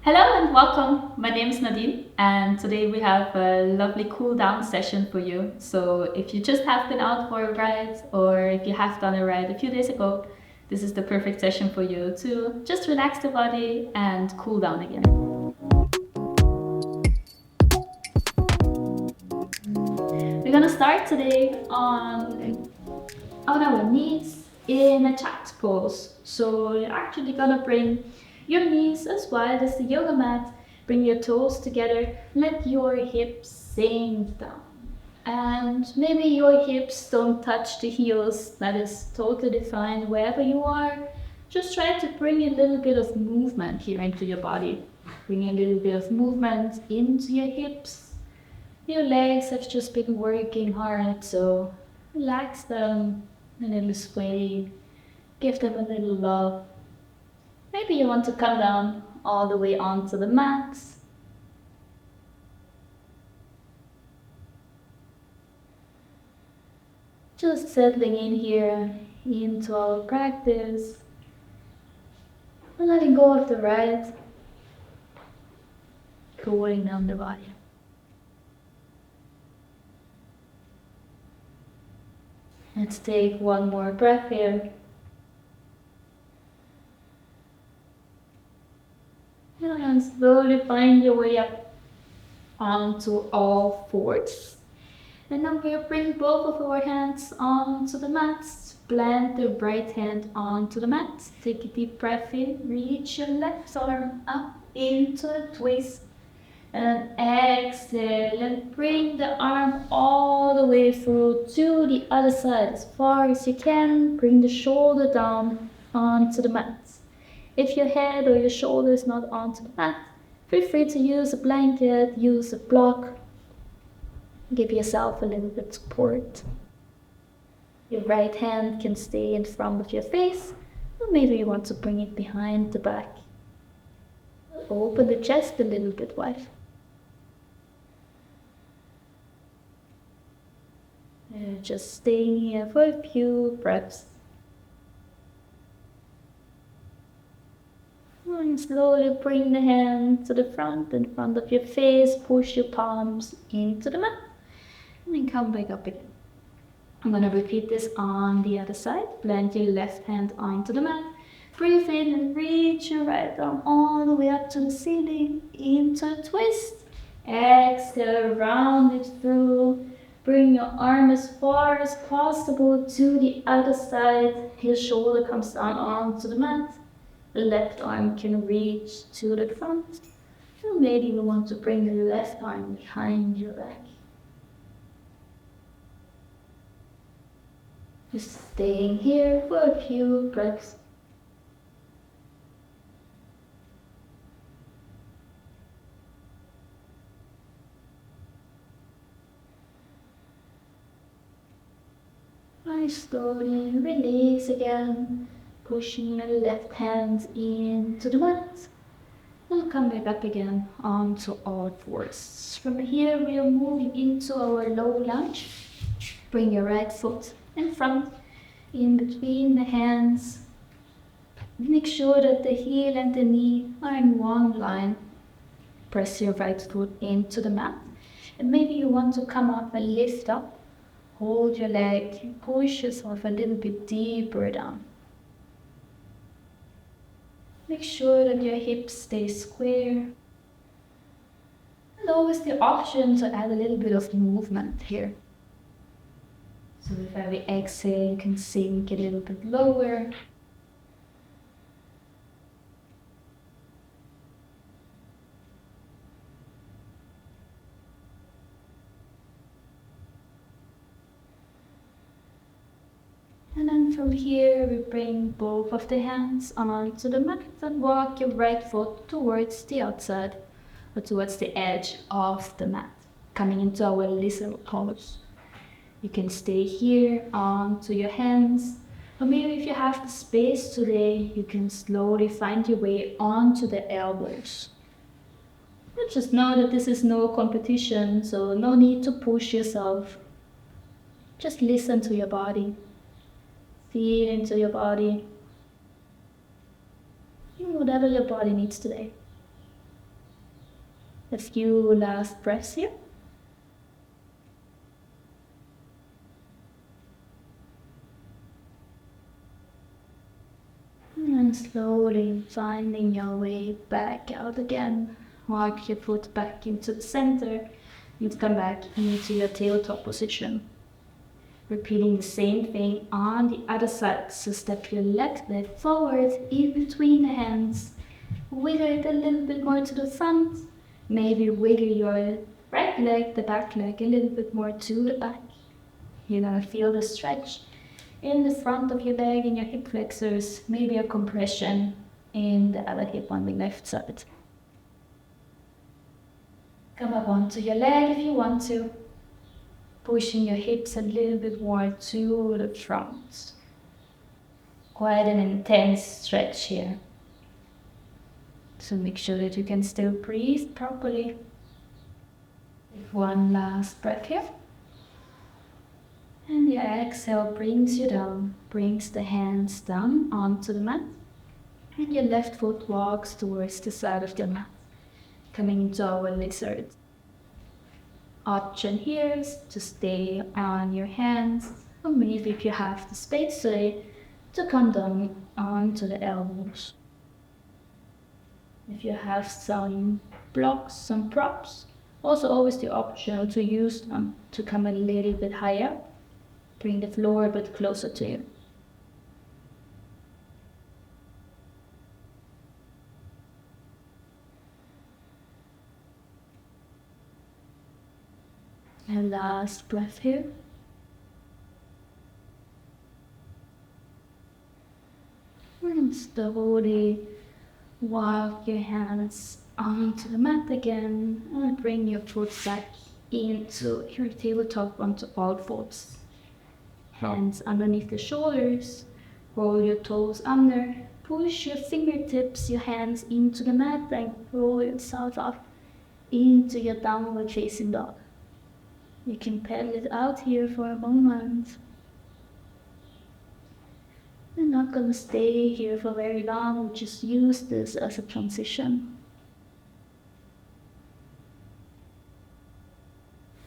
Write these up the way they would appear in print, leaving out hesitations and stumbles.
Hello and welcome. My name is Nadine, and today we have a lovely cool down session for you. So, if you just have been out for a ride, or if you have done a ride a few days ago, this is the perfect session for you to just relax the body and cool down again. We're gonna start today on our knees in a child's pose. So, you're actually gonna bring your knees as wide as the yoga mat. Bring your toes together, let your hips sink down. And maybe your hips don't touch the heels, that is totally fine wherever you are. Just try to bring a little bit of movement here into your body. Bring a little bit of movement into your hips. Your legs have just been working hard, so relax them, a little sway, give them a little love. Maybe you want to come down all the way onto the mat. Just settling in here into our practice and letting go of the ride, cooling down the body. Let's take one more breath here. And slowly find your way up onto all fours. And now we'll bring both of our hands onto the mat. Plant the right hand onto the mat. Take a deep breath in. Reach your left arm up into a twist. And exhale and bring the arm all the way through to the other side as far as you can. Bring the shoulder down onto the mat. If your head or your shoulder is not onto the mat, feel free to use a blanket, use a block. Give yourself a little bit of support. Your right hand can stay in front of your face, or maybe you want to bring it behind the back. Open the chest a little bit wide. Just staying here for a few breaths. And slowly bring the hand to the front, in front of your face. Push your palms into the mat. And then come back up again. I'm going to repeat this on the other side. Plant your left hand onto the mat. Breathe in and reach your right arm all the way up to the ceiling. Into a twist. Exhale, round it through. Bring your arm as far as possible to the other side. Your shoulder comes down onto the mat. The left arm can reach to the front. And maybe you want to bring the left arm behind your back. Just staying here for a few breaths. I slowly release again, pushing the left hand into the mat. And come back up again onto all fours. From here we are moving into our low lunge. Bring your right foot in front, in between the hands. Make sure that the heel and the knee are in one line. Press your right foot into the mat. And maybe you want to come up and lift up. Hold your leg, push yourself a little bit deeper down. Make sure that your hips stay square. And always the option to add a little bit of movement here. So with every exhale, you can sink a little bit lower. And then from here, we bring both of the hands onto the mat and walk your right foot towards the outside, or towards the edge of the mat, coming into our lizard pose. You can stay here onto your hands, or maybe if you have the space today, you can slowly find your way onto the elbows. But just know that this is no competition, so no need to push yourself. Just listen to your body. Feel into your body. Whatever your body needs today. A few last breaths here. And slowly finding your way back out again. Walk your foot back into the center and come back into your tabletop position. Repeating the same thing on the other side. So step your left leg forward in between the hands. Wiggle it a little bit more to the front. Maybe wiggle your right leg, the back leg, a little bit more to the back. You're gonna feel the stretch in the front of your leg, in your hip flexors, maybe a compression in the other hip on the left side. Come up onto your leg if you want to, pushing your hips a little bit more to the front. Quite an intense stretch here. So make sure that you can still breathe properly. One last breath here. And the exhale brings you down, brings the hands down onto the mat. And your left foot walks towards the side of the mat, coming into our lizard. Option here is to stay on your hands, or maybe if you have the space today, to come down onto the elbows. If you have some blocks, some props, also always the option to use them to come a little bit higher. Bring the floor a bit closer to you. And last breath here. And slowly walk your hands onto the mat again and bring your foot back into your tabletop onto all fours. Hands underneath the shoulders, roll your toes under, push your fingertips, your hands into the mat and roll yourself up into your downward facing dog. You can pedal it out here for a moment. We're not going to stay here for very long, we'll just use this as a transition.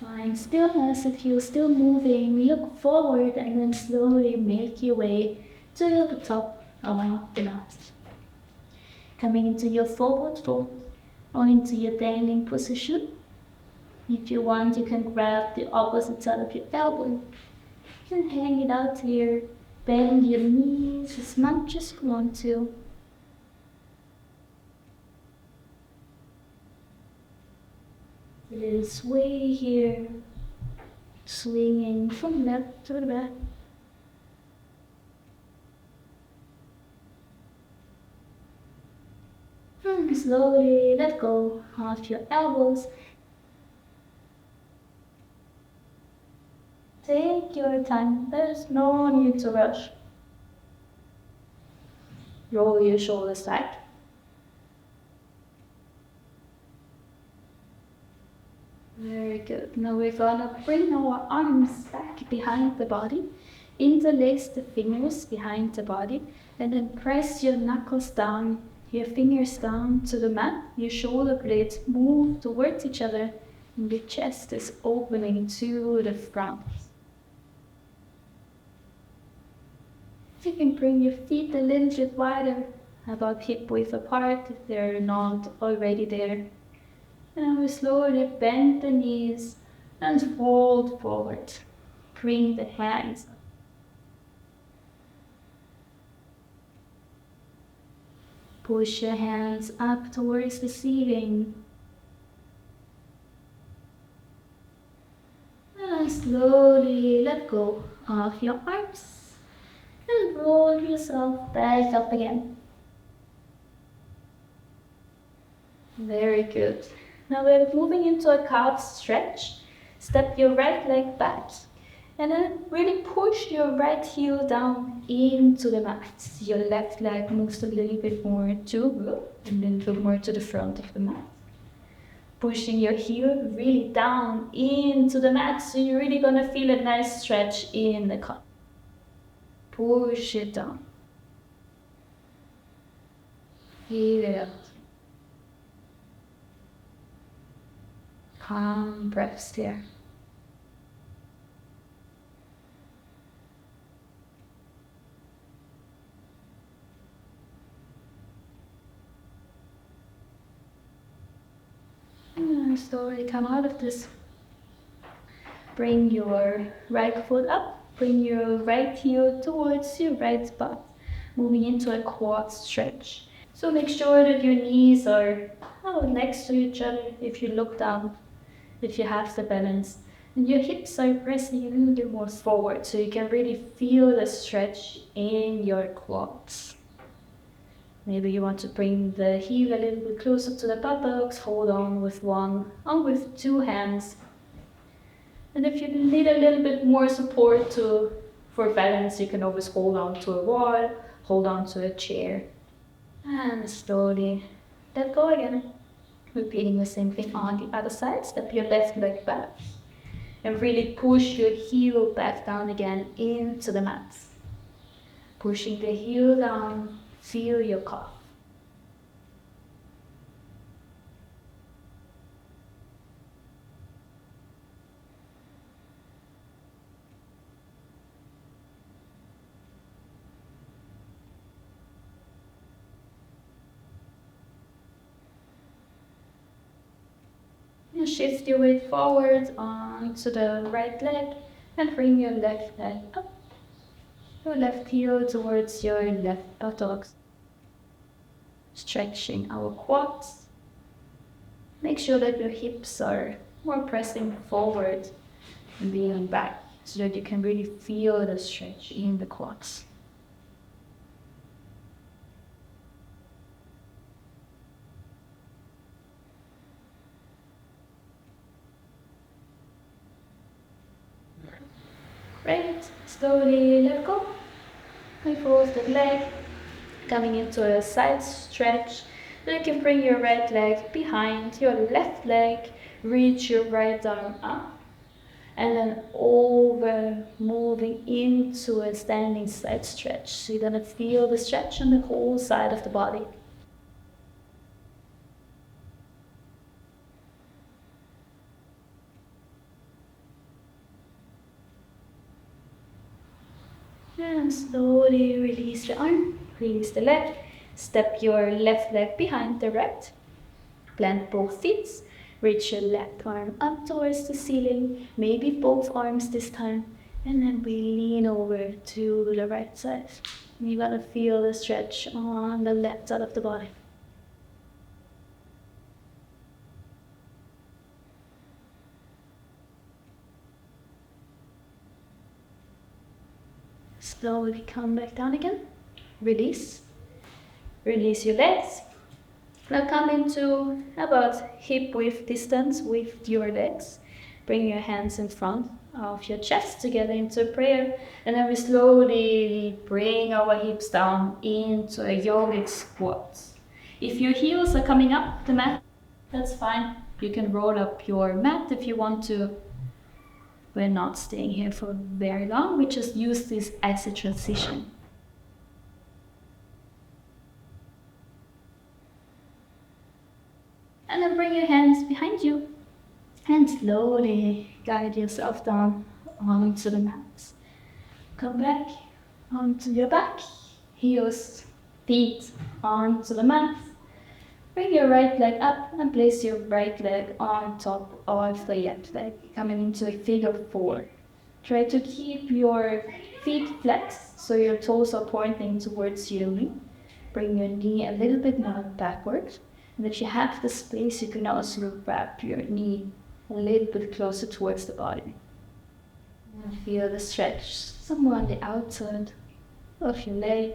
Find stillness. If you're still moving, look forward and then slowly make your way to the top of the mat. Coming into your forward fold or into your dangling position. If you want, you can grab the opposite side of your elbow. You can hang it out here. Bend your knees as much as you want to. A little sway here, swinging from left to the back. And slowly let go of your elbows. Take your time, there's no need to rush. Roll your shoulders back. Very good. Now we're gonna bring our arms back behind the body, interlace the fingers behind the body, and then press your knuckles down, your fingers down to the mat. Your shoulder blades move towards each other, and your chest is opening to the front. You can bring your feet a little bit wider, about hip width apart if they're not already there. And we slowly bend the knees and fold forward. Bring the hands up. Push your hands up towards the ceiling. And slowly let go of your arms. And roll yourself back up again. Very good. Now we're moving into a calf stretch. Step your right leg back and then really push your right heel down into the mat. Your left leg moves a little bit more to the front of the mat. Pushing your heel really down into the mat, so you're really gonna feel a nice stretch in the calf. Push it down. Feel it out. Calm breaths here. And slowly come out of this. Bring your right foot up. Bring your right heel towards your right butt. Moving into a quad stretch. So make sure that your knees are next to each other if you look down, if you have the balance. And your hips are pressing a little bit more forward so you can really feel the stretch in your quads. Maybe you want to bring the heel a little bit closer to the buttocks, hold on with one, or with two hands. And if you need a little bit more support for balance, you can always hold on to a wall, hold on to a chair. And slowly let go again. Repeating the same thing on the other side. Step your left leg back. And really push your heel back down again into the mat. Pushing the heel down, feel your calf. And shift your weight forward onto the right leg and bring your left leg up. Your left heel towards your left buttocks. Stretching our quads. Make sure that your hips are more pressing forward and leaning back so that you can really feel the stretch in the quads. Great. Slowly let go. And forward the leg, coming into a side stretch. Then you can bring your right leg behind your left leg, reach your right arm up, and then over, moving into a standing side stretch. So you're gonna feel the stretch on the whole side of the body. And slowly release the arm, release the leg, step your left leg behind the right, plant both feet, reach your left arm up towards the ceiling, maybe both arms this time, and then we lean over to the right side. You gotta feel the stretch on the left side of the body. Slowly come back down again. Release. Release your legs. Now come into about hip width distance with your legs. Bring your hands in front of your chest together into prayer. And then we slowly bring our hips down into a yogic squat. If your heels are coming up the mat, that's fine. You can roll up your mat if you want to. We're not staying here for very long. We just use this as a transition. And then bring your hands behind you and slowly guide yourself down onto the mat. Come back onto your back, heels, feet onto the mat. Bring your right leg up and place your right leg on top of the left leg, coming into a figure four. Try to keep your feet flexed so your toes are pointing towards your knee. Bring your knee a little bit more backwards. And if you have the space, you can also wrap your knee a little bit closer towards the body. And feel the stretch somewhere on the outside of your leg.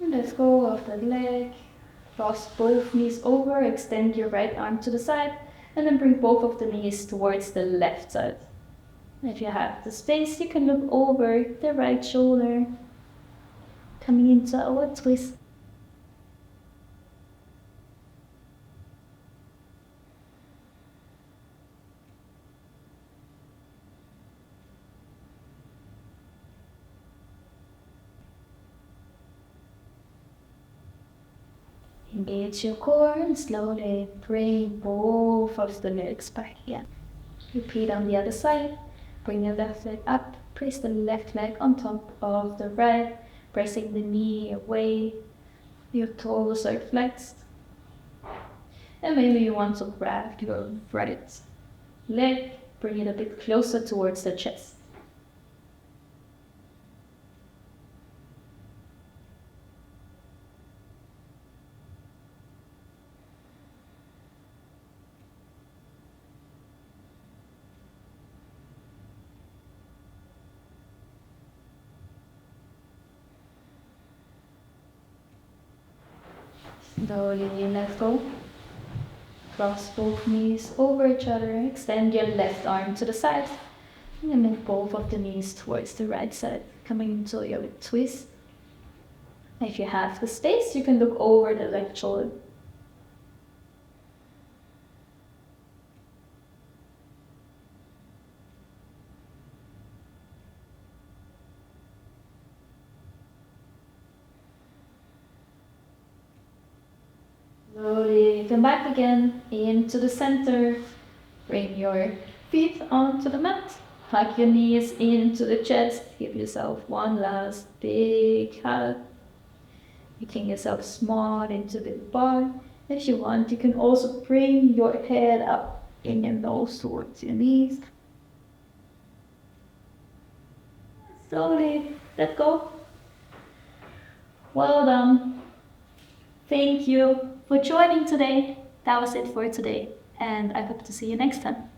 And let go of the leg. Cross both knees over, extend your right arm to the side, and then bring both of the knees towards the left side. If you have the space, you can look over the right shoulder, coming into our twist. Engage your core and slowly bring both of the legs back again. Repeat on the other side. Bring your left leg up. Place the left leg on top of the right, pressing the knee away. Your toes are flexed. And maybe you want to grab your right leg, bring it a bit closer towards the chest. Slowly let go. Cross both knees over each other. Extend your left arm to the side. And make both of the knees towards the right side. Coming into your twist. If you have the space, you can look over the left shoulder. Slowly come back again into the center. Bring your feet onto the mat. Hug your knees into the chest. Give yourself one last big hug. Making yourself small into the bar. If you want, you can also bring your head up in your nose towards your knees. Slowly let go. Well done. Thank you for joining today. That was it for today, and I hope to see you next time.